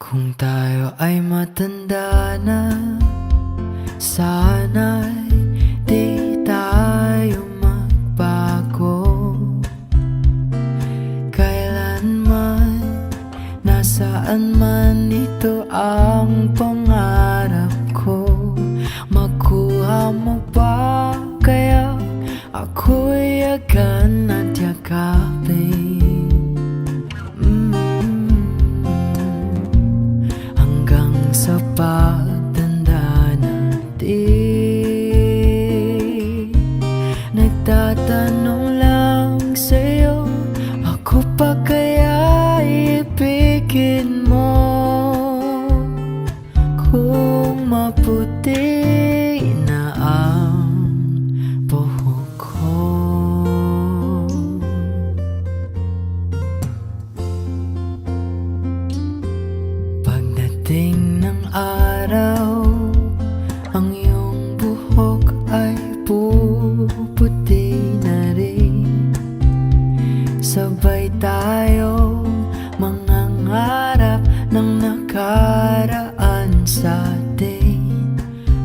Kung tayo ay matanda na, sana'y di tayo magbago. Kailanman, nasaan man, ito ang pangarap ko. Makuha mo ba kaya ako'y yagan at yakapin? Hanggang sa pagtanda natin, nagtatanong lang sa'yo, ako pa kaya ibigin mo? Kung maputi na ang buhok ko, pagdating ng araw, ang iyong buhok ay puputi na rin. Sabay tayo mangangarap ng nakaraan sa atin.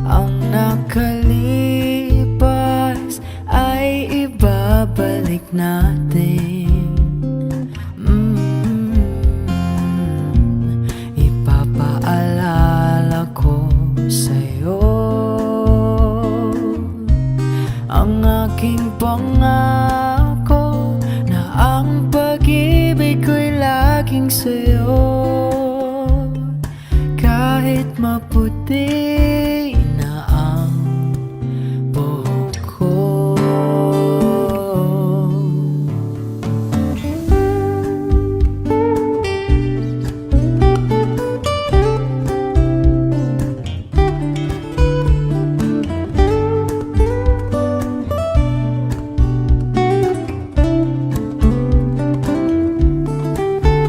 Ang nakalipas ay ibabalik natin. Ipapaalala ko sa'yo ang aking pangako na ang pag-ibig ko'y laging sa'yo. Kahit maputi na ang buhok ko.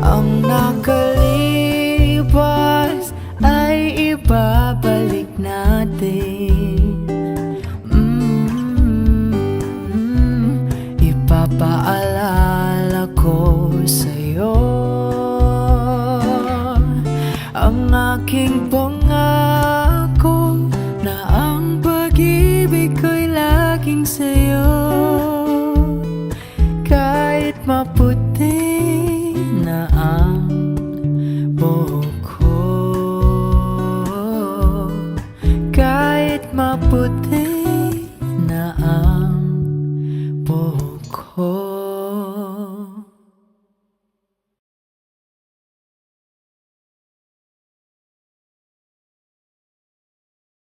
Ang nakalipas ay ibabalik natin. Ipapaalala ko sa'yo ang aking